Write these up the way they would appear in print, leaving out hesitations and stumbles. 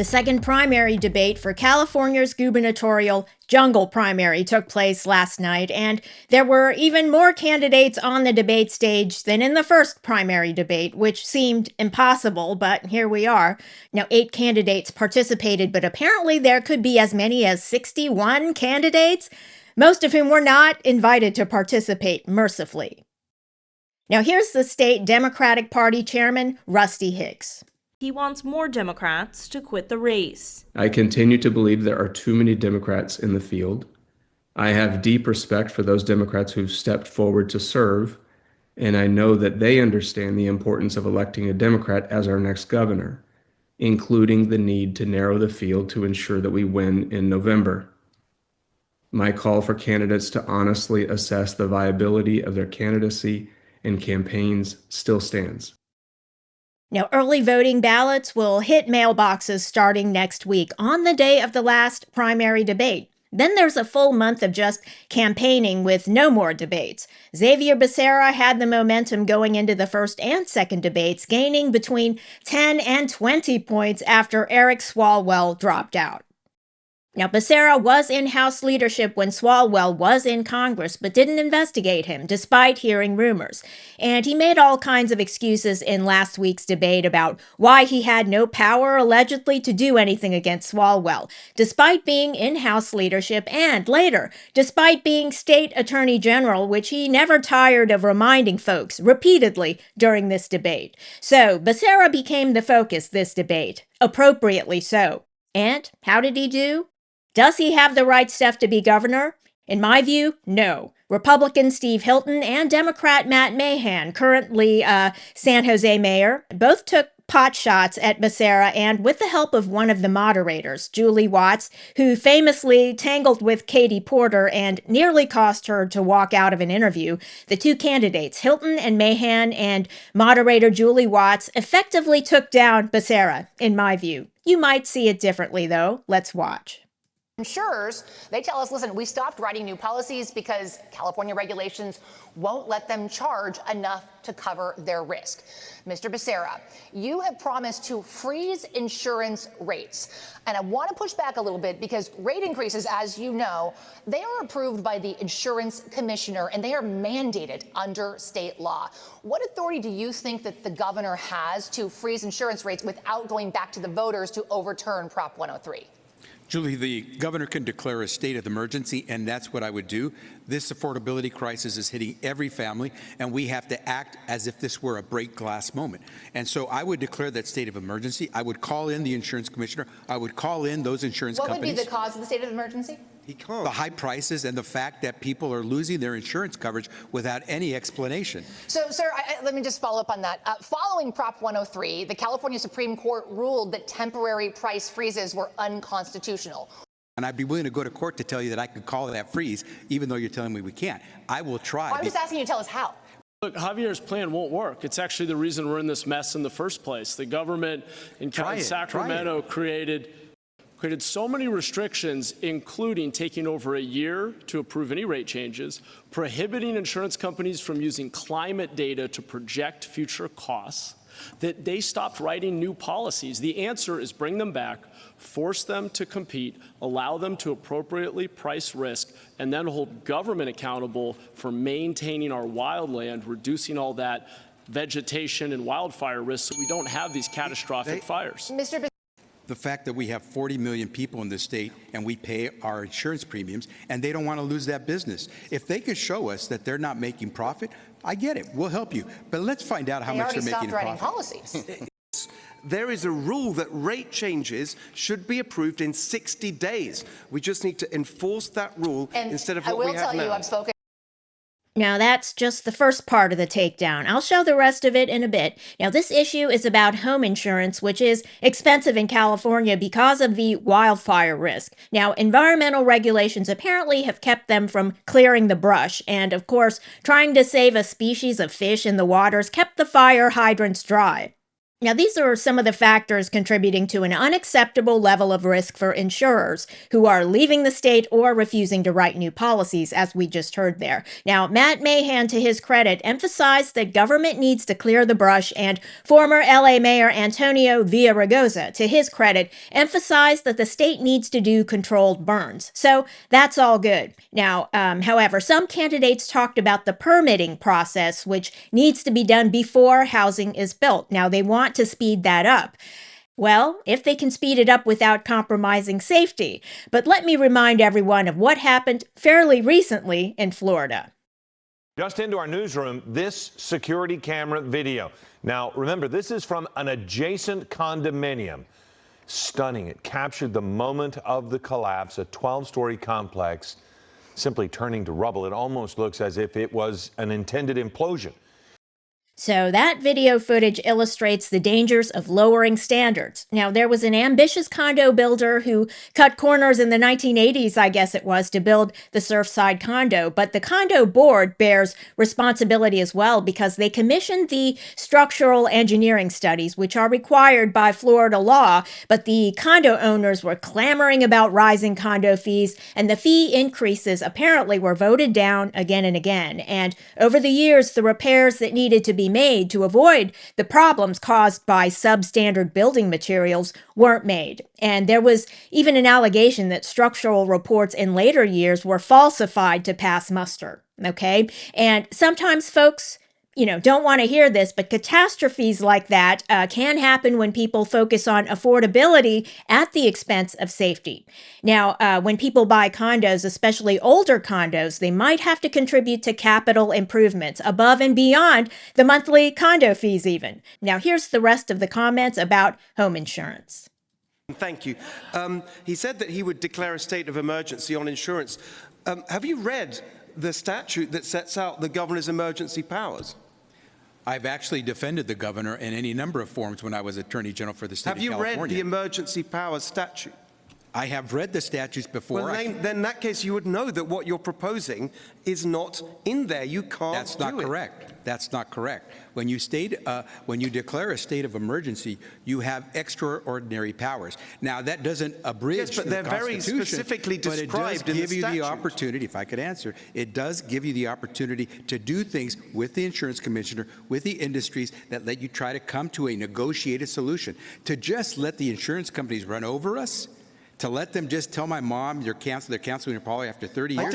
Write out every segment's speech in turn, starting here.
The second primary debate for California's gubernatorial jungle primary took place last night, and there were even more candidates on the debate stage than in the first primary debate, which seemed impossible, but here we are. Now, 8 candidates participated, but apparently there could be as many as 61 candidates, most of whom were not invited to participate, mercifully. Now, here's the state Democratic Party chairman, Rusty Hicks. He wants more Democrats to quit the race. I continue to believe there are too many Democrats in the field. I have deep respect for those Democrats who've stepped forward to serve, and I know that they understand the importance of electing a Democrat as our next governor, including the need to narrow the field to ensure that we win in November. My call for candidates to honestly assess the viability of their candidacy and campaigns still stands. Now, early voting ballots will hit mailboxes starting next week on the day of the last primary debate. Then there's a full month of just campaigning with no more debates. Xavier Becerra had the momentum going into the first and second debates, gaining between 10 and 20 points after Eric Swalwell dropped out. Now, Becerra was in House leadership when Swalwell was in Congress, but didn't investigate him, despite hearing rumors. And he made all kinds of excuses in last week's debate about why he had no power, allegedly, to do anything against Swalwell, despite being in House leadership and, later, despite being state attorney general, which he never tired of reminding folks repeatedly during this debate. So, Becerra became the focus this debate, appropriately so. And how did he do? Does he have the right stuff to be governor? In my view, no. Republican Steve Hilton and Democrat Matt Mahan, currently San Jose mayor, both took pot shots at Becerra, and with the help of one of the moderators, Julie Watts, who famously tangled with Katie Porter and nearly caused her to walk out of an interview, the two candidates, Hilton and Mahan, and moderator Julie Watts, effectively took down Becerra, in my view. You might see it differently, though. Let's watch. Insurers, they tell us, listen, we stopped writing new policies because California regulations won't let them charge enough to cover their risk. Mr. Becerra, you have promised to freeze insurance rates. And I want to push back a little bit because rate increases, as you know, they are approved by the insurance commissioner and they are mandated under state law. What authority do you think that the governor has to freeze insurance rates without going back to the voters to overturn Prop 103? Julie, the governor can declare a state of emergency, and that's what I would do. This affordability crisis is hitting every family, and we have to act as if this were a break glass moment. And so I would declare that state of emergency. I would call in the insurance commissioner. I would call in those insurance companies. What would be the cause of the state of emergency? The high prices and the fact that people are losing their insurance coverage without any explanation. So, sir, let me just follow up on that. Following Prop 103, the California Supreme Court ruled that temporary price freezes were unconstitutional. And I'd be willing to go to court to tell you that I could call that freeze, even though you're telling me we can't. I will try. I'm just asking you to tell us how. Look, Javier's plan won't work. It's actually the reason we're in this mess in the first place. The government in Sacramento created so many restrictions, including taking over a year to approve any rate changes, prohibiting insurance companies from using climate data to project future costs, that they stopped writing new policies. The answer is bring them back, force them to compete, allow them to appropriately price risk, and then hold government accountable for maintaining our wildland, reducing all that vegetation and wildfire risk so we don't have these catastrophic fires. The fact that we have 40 million people in this state and we pay our insurance premiums and they don't want to lose that business. If they could show us that they're not making profit, I get it. We'll help you. But let's find out how much they're making in profit. Policies. There is a rule that rate changes should be approved in 60 days. We just need to enforce that rule instead of what we have now. I will tell you, I've spoken. Now, that's just the first part of the takedown. I'll show the rest of it in a bit. Now, this issue is about home insurance, which is expensive in California because of the wildfire risk. Now, environmental regulations apparently have kept them from clearing the brush. And, of course, trying to save a species of fish in the waters kept the fire hydrants dry. Now, these are some of the factors contributing to an unacceptable level of risk for insurers who are leaving the state or refusing to write new policies, as we just heard there. Now, Matt Mahan, to his credit, emphasized that government needs to clear the brush, and former LA Mayor Antonio Villaraigosa, to his credit, emphasized that the state needs to do controlled burns. So that's all good. Now, however, some candidates talked about the permitting process, which needs to be done before housing is built. Now, they want to speed that up. Well, if they can speed it up without compromising safety. But let me remind everyone of what happened fairly recently in Florida. Just into our newsroom, this security camera video. Now, remember, this is from an adjacent condominium. Stunning. It captured the moment of the collapse, a 12-story complex simply turning to rubble. It almost looks as if it was an intended implosion. So that video footage illustrates the dangers of lowering standards. Now, there was an ambitious condo builder who cut corners in the 1980s, I guess it was, to build the Surfside condo. But the condo board bears responsibility as well because they commissioned the structural engineering studies, which are required by Florida law. But the condo owners were clamoring about rising condo fees, and the fee increases apparently were voted down again and again. And over the years, the repairs that needed to be made to avoid the problems caused by substandard building materials weren't made. And there was even an allegation that structural reports in later years were falsified to pass muster. Okay? And sometimes folks don't want to hear this, but catastrophes like that can happen when people focus on affordability at the expense of safety. Now, when people buy condos, especially older condos, they might have to contribute to capital improvements above and beyond the monthly condo fees even. Now, here's the rest of the comments about home insurance. Thank you. He said that he would declare a state of emergency on insurance. Have you read the statute that sets out the governor's emergency powers? I've actually defended the governor in any number of forms when I was Attorney General for the state of California. Have you read the emergency powers statute? I have read the statutes before. Well, then in that case, you would know that what you're proposing is not in there. You can't. That's not correct. That's not correct. When you declare a state of emergency, you have extraordinary powers. Now, that doesn't abridge yes, but they're very specifically described in the statute. But it does give you the opportunity, if I could answer, it does give you the opportunity to do things with the insurance commissioner, with the industries that let you try to come to a negotiated solution. To just let the insurance companies run over us, to let them just tell my mom they're canceling your policy after 30 years.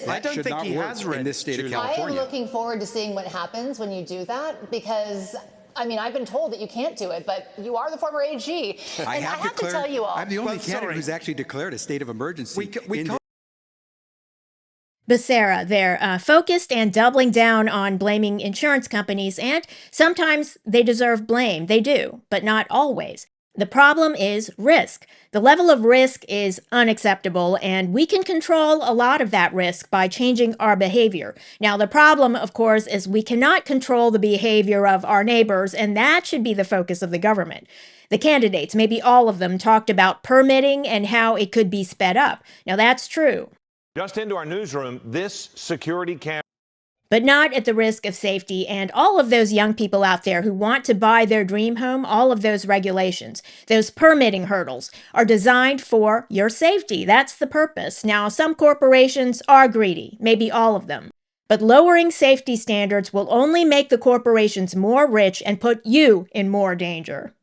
I don't think he has read in this state of California. I am looking forward to seeing what happens when you do that because, I've been told that you can't do it, but you are the former AG. And I have to tell you all. I'm the only candidate who's actually declared a state of emergency. Becerra, they're focused and doubling down on blaming insurance companies, and sometimes they deserve blame. They do, but not always. The problem is risk. The level of risk is unacceptable, and we can control a lot of that risk by changing our behavior. Now, the problem, of course, is we cannot control the behavior of our neighbors, and that should be the focus of the government. The candidates, maybe all of them, talked about permitting and how it could be sped up. Now, that's true. Just into our newsroom, this security camera. But not at the risk of safety and all of those young people out there who want to buy their dream home. All of those regulations, those permitting hurdles are designed for your safety. That's the purpose. Now, some corporations are greedy, maybe all of them. But lowering safety standards will only make the corporations more rich and put you in more danger.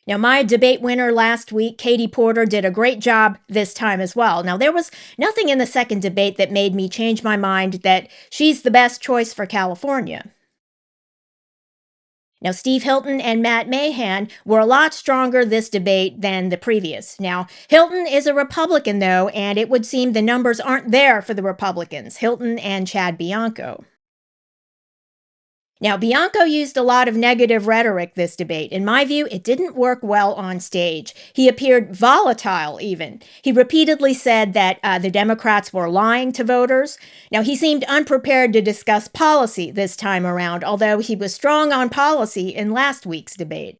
Now, my debate winner last week, Katie Porter, did a great job this time as well. Now, there was nothing in the second debate that made me change my mind that she's the best choice for California. Now, Steve Hilton and Matt Mahan were a lot stronger this debate than the previous. Now, Hilton is a Republican, though, and it would seem the numbers aren't there for the Republicans, Hilton and Chad Bianco. Now, Bianco used a lot of negative rhetoric this debate. In my view, it didn't work well on stage. He appeared volatile, even. He repeatedly said that the Democrats were lying to voters. Now, he seemed unprepared to discuss policy this time around, although he was strong on policy in last week's debate.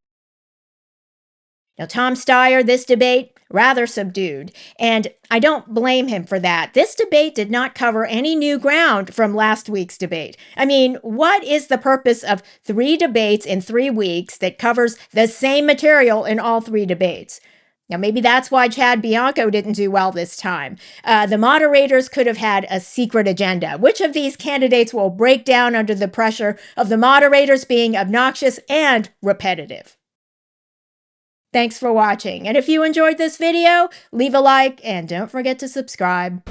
Now, Tom Steyer, this debate, rather subdued. And I don't blame him for that. This debate did not cover any new ground from last week's debate. I mean, what is the purpose of 3 debates in 3 weeks that covers the same material in all 3 debates? Now, maybe that's why Chad Bianco didn't do well this time. The moderators could have had a secret agenda. Which of these candidates will break down under the pressure of the moderators being obnoxious and repetitive? Thanks for watching. And if you enjoyed this video, leave a like and don't forget to subscribe.